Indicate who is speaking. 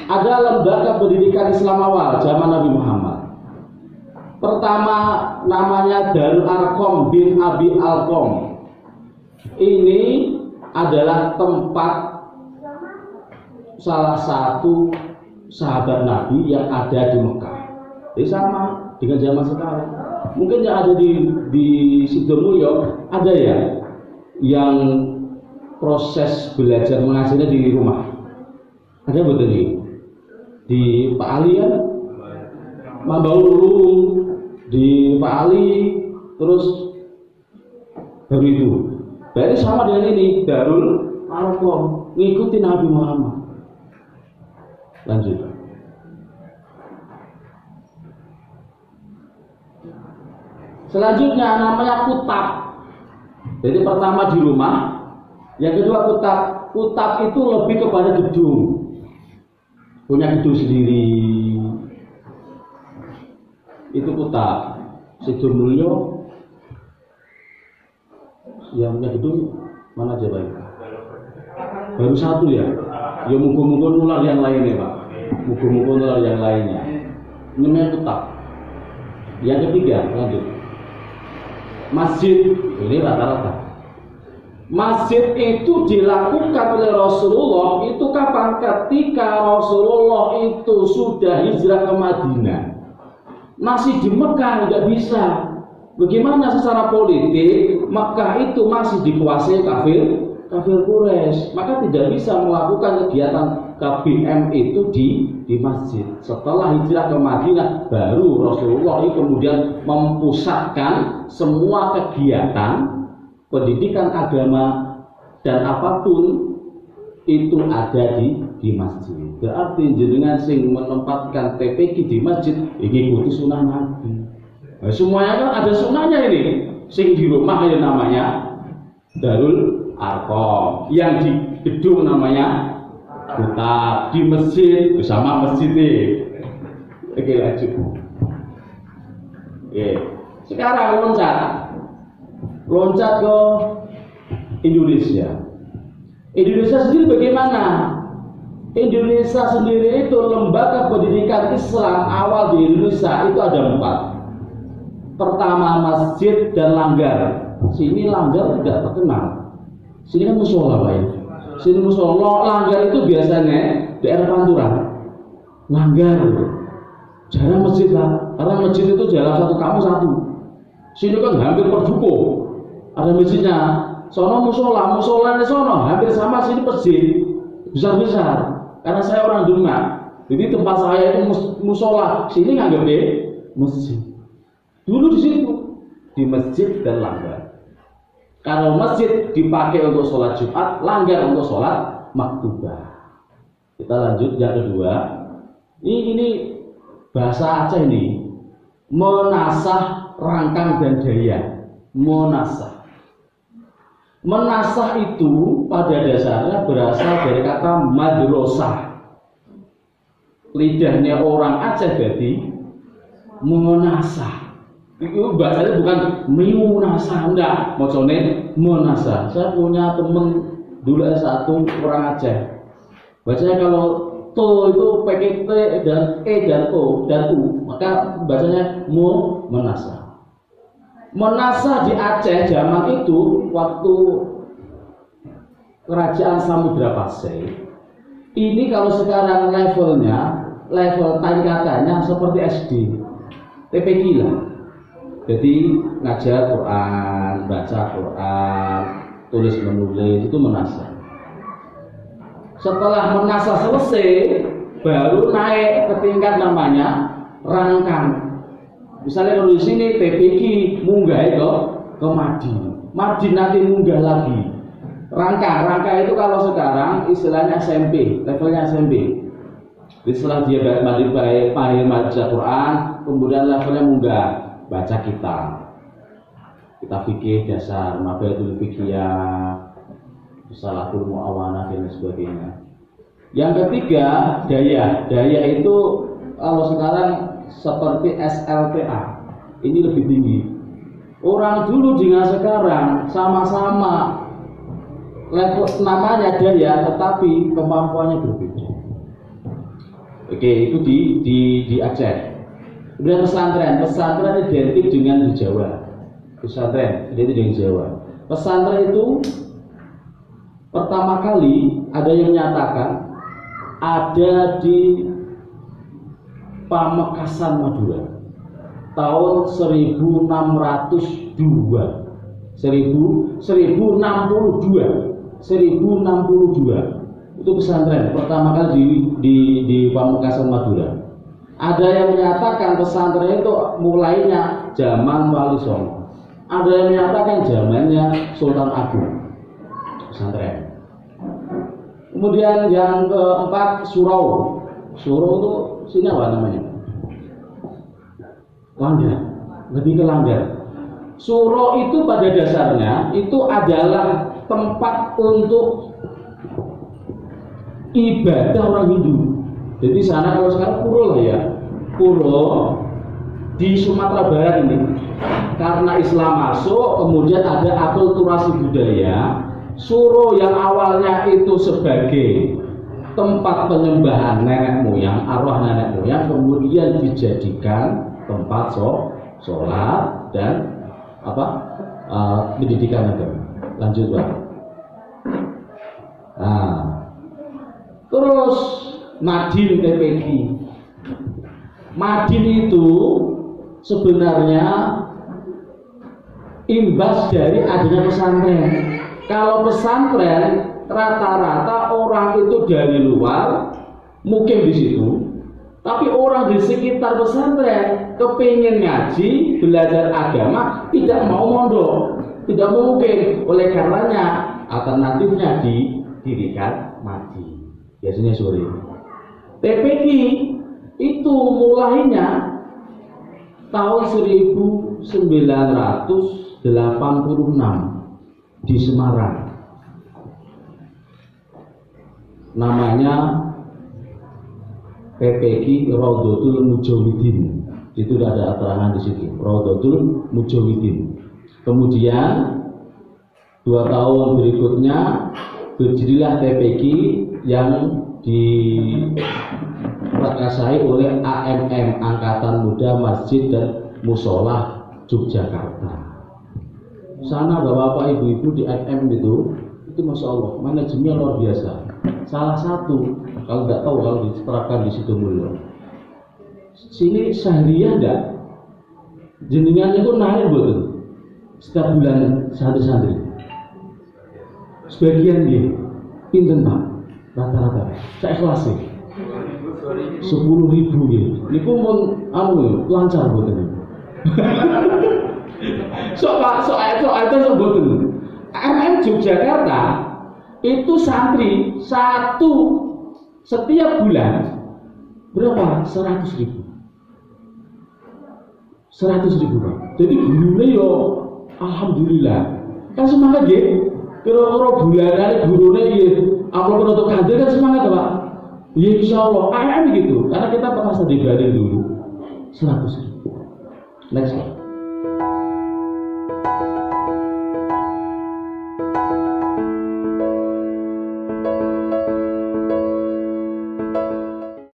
Speaker 1: ada lembaga pendidikan Islam awal zaman Nabi Muhammad. Pertama namanya Darul Arqam bin Abi Alqam. Ini adalah tempat salah satu sahabat Nabi yang ada di Mekah. Jadi sama dengan zaman sekarang. Mungkin yang ada di Sidomulyo ada ya yang proses belajar mengajarnya di rumah. Ada betul nih di Pak Ali ya, Mambaulu di Pak Ali, terus baru itu. Berarti sama dengan ini Darul Arqam, ngikutin Nabi Muhammad. Lanjut. Selanjutnya namanya kutab. Jadi pertama di rumah, yang kedua kutab. Kutab itu lebih kepada gedung, punya gedung sendiri. Itu kutab. Sidomulyo yang punya gedung mana aja Pak? Baru satu ya. Ya muka-muka nular yang lainnya Pak. Muka-muka nular yang lainnya. Ini namanya kutab. Yang ketiga, lanjut. Masjid, ini rata-rata. Masjid itu dilakukan oleh Rasulullah itu kapan? Ketika Rasulullah itu sudah hijrah ke Madinah. Masih di Mekah nggak bisa. Bagaimana secara politik Mekah itu masih dikuasai kafir Quraisy, maka tidak bisa melakukan kegiatan KBM itu di masjid. Setelah hijrah ke Madinah, baru Rasulullah itu kemudian mempusatkan semua kegiatan pendidikan agama dan apapun itu ada di masjid. Berarti jenengan sing menempatkan TPQ di masjid ini ikuti sunnah Nabi. Nah, semuanya kan ada sunnahnya ini. Sing di rumah ya namanya Darul Arqam, yang di gedung namanya kutab, di masjid bersama masjid nih. Oke lanjut. Oke. Sekarang loncat ke Indonesia. Indonesia sendiri bagaimana? Indonesia sendiri itu lembaga pendidikan Islam awal di Indonesia itu ada 4. Pertama masjid dan langgar. Sini langgar tidak terkenal. Sini kan musola Pak ya. Sini musola, langgar itu biasanya daerah Pantura. Langgar. Jarang masjid lah. Karena masjid itu jalan satu kamu satu. Sini kan hampir perjuko. Ada masjidnya. Sono musola di sono hampir sama sini masjid. Besar-besar. Karena saya orang Demak. Jadi tempat saya itu musola. Sini nganggep deh masjid. Dulu di situ di masjid dan langgar. Kalau masjid dipakai untuk sholat Jumat, langgar untuk sholat maktubah. Kita lanjut yang kedua. Ini bahasa Aceh ini, menasah rangkang dan daya. Menasah itu pada dasarnya berasal dari kata madrasah. Lidahnya orang Aceh jadi menasah. Itu bahasanya bukan miunasa, enggak, macane monasa. Saya punya temen dulu S1 orang Aceh. Bacanya kalau to itu pakai T dan E dan O dan U, maka bacanya monasa. Monasa di Aceh zaman itu waktu kerajaan Samudra Pasai. Ini kalau sekarang level tingkatannya seperti SD, TPQ lah. Jadi ngajar Quran, baca Quran, tulis menulis itu menasah. Setelah menasah selesai, baru naik ke tingkat namanya rangkang. Misalnya kalau di sini TPQ munggah itu ke Madin nanti munggah lagi. Rangkang itu kalau sekarang istilahnya SMP, levelnya SMP. Jadi setelah dia baik baca Quran, kemudian levelnya munggah. Baca kita fikih dasar, mabadul fikiyah, salahul muawanah dan sebagainya. Yang ketiga daya itu kalau sekarang seperti SLTA, ini lebih tinggi. Orang dulu dengan sekarang sama-sama level namanya daya, tetapi kemampuannya berbeda. Oke, itu di Aceh. Kemudian pesantren identik dengan di Jawa. Pesantren identik dengan Jawa. Pesantren itu pertama kali ada yang menyatakan ada di Pamekasan, Madura, tahun 1062 itu pesantren pertama kali di Pamekasan, Madura. Ada yang menyatakan pesantren itu mulainya zaman Wali Songo. Ada yang menyatakan zamannya Sultan Agung. Pesantren. Kemudian yang keempat surau. Surau itu sini apa namanya? Langgar. Lebih ke langgar. Surau itu pada dasarnya itu adalah tempat untuk ibadah orang Hindu. Jadi sana kalau sekarang pura lah ya, pura di Sumatera Barat ini. Karena Islam masuk, kemudian ada akulturasi budaya. Suro yang awalnya itu sebagai tempat penyembahan nenek moyang, arwah nenek moyang, kemudian dijadikan tempat sholat dan pendidikan agama. Lanjut Pak. Nah, terus Madin TPQ. Madin itu sebenarnya imbas dari adanya pesantren. Kalau pesantren rata-rata orang itu dari luar mungkin di situ, tapi orang di sekitar pesantren kepingin ngaji, belajar agama, tidak mau mondok, tidak mungkin. Oleh karenanya alternatifnya didirikan Madin. Biasanya sore. TPQ itu mulainya tahun 1986 di Semarang. Namanya PPQ Raudhatul Mujawidin. Itu ada keterangan di situ. Raudhatul Mujawidin. Kemudian 2 tahun berikutnya berdirilah TPQ yang diperkasai oleh AMM, Angkatan Muda Masjid dan Musolah Yogyakarta. Sana bapak-bapak, ibu-ibu di AMM itu masya Allah manajemennya luar biasa. Salah satu, kalau nggak tahu kalau diterapkan di situ Mulyo, sini Syahriah enggak, jenengan itu naik betul setiap bulan santri-santri. Sebagian dia pinten Pak, rata-rata saya ikhlas sih 10.000 gitu. Niku mun lancar mboten. Soal itu mboten. AMM Yogyakarta itu santri satu setiap bulan berapa? 100.000. 100.000 Pak. Jadi gurune yo alhamdulillah. Kan semangat nggih. Kira-kira bulanane gurune nggih amplop untuk kantor kan semangat Pak. Ya insyaallah, gitu. Karena kita pernah studi banding dulu 100.000. Next.